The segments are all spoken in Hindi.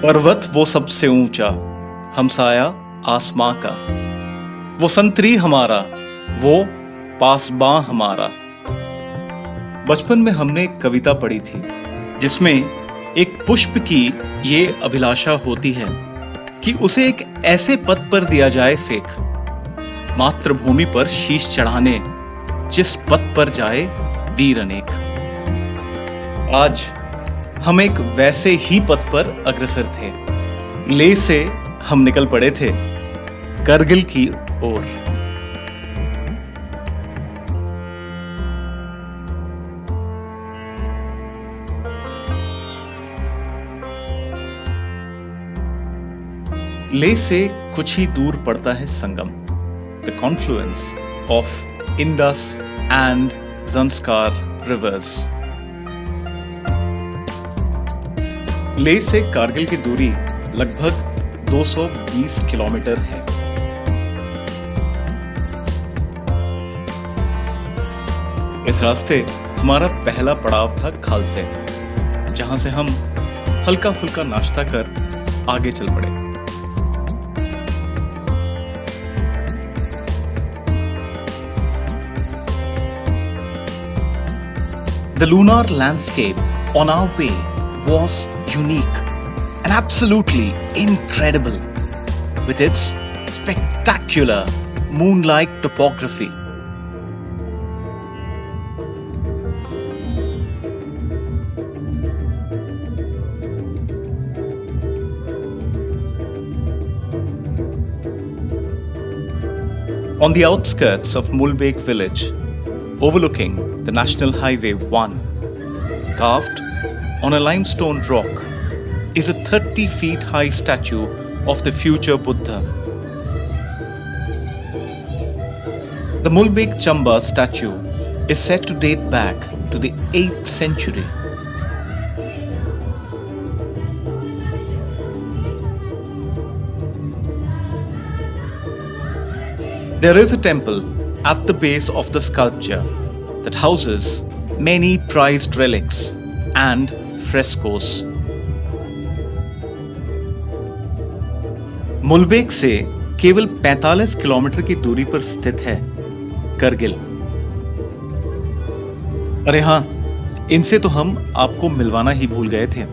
पर्वत वो सबसे ऊंचा, हमसाया आसमां का, वो संतरी हमारा, वो पासबां हमारा। बचपन में हमने एक कविता पढ़ी थी जिसमें एक पुष्प की ये अभिलाषा होती है कि उसे एक ऐसे पद पर दिया जाए फेंक, मातृभूमि पर शीश चढ़ाने, जिस पद पर जाए वीर अनेक। आज हम एक वैसे ही पथ पर अग्रसर थे। लेह से हम निकल पड़े थे करगिल की ओर। लेह से कुछ ही दूर पड़ता है Sangam, the confluence of Indus and Zanskar rivers. Leh से कारगिल की दूरी लगभग 220 किलोमीटर है। इस रास्ते हमारा पहला पड़ाव था खालसे, जहां से हम हल्का फुल्का नाश्ता कर आगे चल पड़े। The lunar landscape on our way was unique and absolutely incredible with its spectacular moon-like topography. On the outskirts of Mulbek village, overlooking the National Highway 1, carved on a limestone rock is a 30 feet high statue of the future Buddha. The Mulbek Chamba statue is said to date back to the 8th century. There is a temple at the base of the sculpture that houses many prized relics and frescoes. मुल्बेक से केवल 45 किलोमीटर की दूरी पर स्थित है करगिल। अरे हाँ, इनसे तो हम आपको मिलवाना ही भूल गए थे।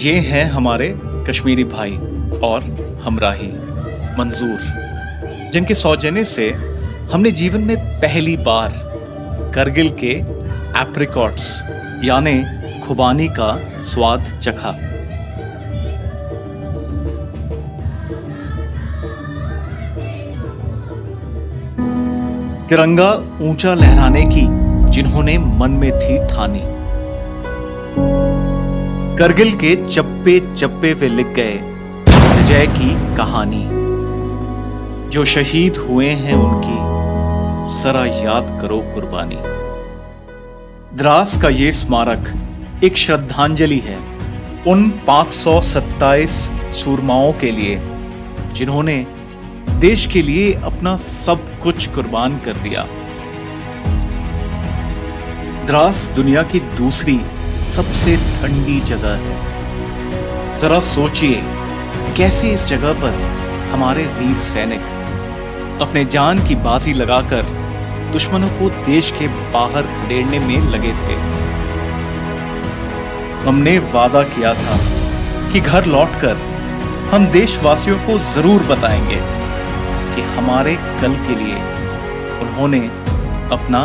ये हैं हमारे कश्मीरी भाई और हमराही मंजूर, जिनके सौजन्य से हमने जीवन में पहली बार करगिल के एप्रिकॉट्स यानी खुबानी का स्वाद चखा। तिरंगा ऊंचा लहराने की जिन्होंने मन में थी ठानी, करगिल के चप्पे चप्पे पे लिख गए विजय की कहानी। जो शहीद हुए हैं उनकी जरा याद करो कुर्बानी। द्रास का ये स्मारक एक श्रद्धांजलि है उन 527 सूरमाओं के लिए जिन्होंने देश के लिए अपना सब कुछ कुर्बान कर दिया। द्रास दुनिया की दूसरी सबसे ठंडी जगह है। जरा सोचिए कैसे इस जगह पर हमारे वीर सैनिक अपने जान की बाजी लगाकर दुश्मनों को देश के बाहर खदेड़ने में लगे थे। हमने वादा किया था कि घर लौटकर हम देशवासियों को जरूर बताएंगे कि हमारे कल के लिए उन्होंने अपना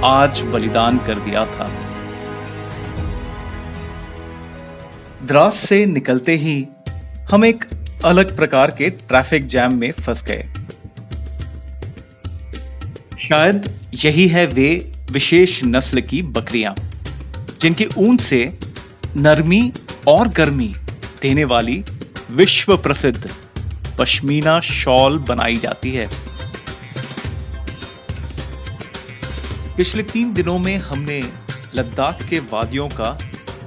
आज बलिदान कर दिया था। द्रास से निकलते ही हम एक अलग प्रकार के ट्रैफिक जैम में फंस गए। शायद यही है वे विशेष नस्ल की बकरियां जिनकी ऊन से नरमी और गर्मी देने वाली विश्व प्रसिद्ध पश्मीना शॉल बनाई जाती है। पिछले 3 दिनों में हमने लद्दाख के वादियों का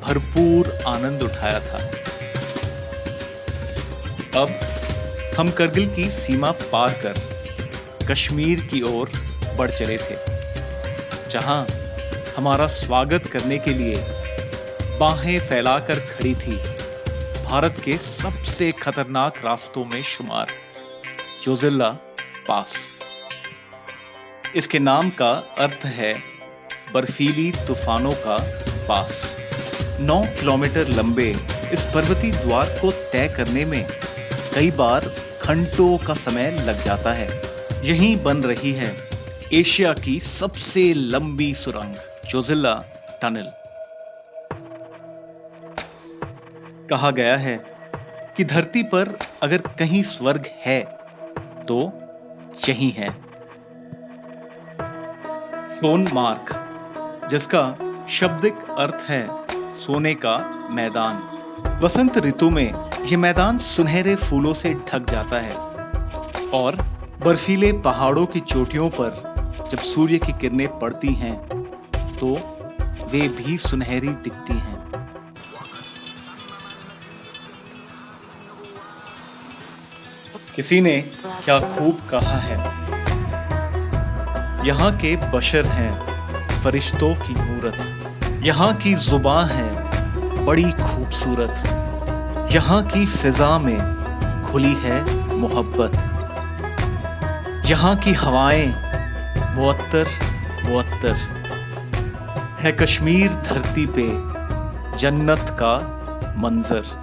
भरपूर आनंद उठाया था। अब हम करगिल की सीमा पार कर कश्मीर की ओर बढ़ चले थे, जहां हमारा स्वागत करने के लिए बाहें फैलाकर खड़ी थी भारत के सबसे खतरनाक रास्तों में शुमार जोजिला पास। इसके नाम का अर्थ है बर्फीली तूफानों का पास। 9 किलोमीटर लंबे इस पर्वतीय द्वार को तय करने में कई बार घंटों का समय लग जाता है। यहीं बन रही है एशिया की सबसे लंबी सुरंग जोजिला टनल। कहा गया है कि धरती पर अगर कहीं स्वर्ग है तो यही है सोनमार्ग, जिसका शाब्दिक अर्थ है सोने का मैदान। वसंत ऋतु में यह मैदान सुनहरे फूलों से ढक जाता है और बर्फीले पहाड़ों की चोटियों पर जब सूर्य की किरणें पड़ती हैं तो वे भी सुनहरी दिखती हैं। किसी ने क्या खूब कहा है, यहाँ के बशर हैं फरिश्तों की मूरत, यहाँ की जुबान है बड़ी खूबसूरत, यहाँ की फिजा में खुली है मोहब्बत, यहाँ की हवाएं मुअत्तर मुअत्तर है कश्मीर धरती पे जन्नत का मंजर।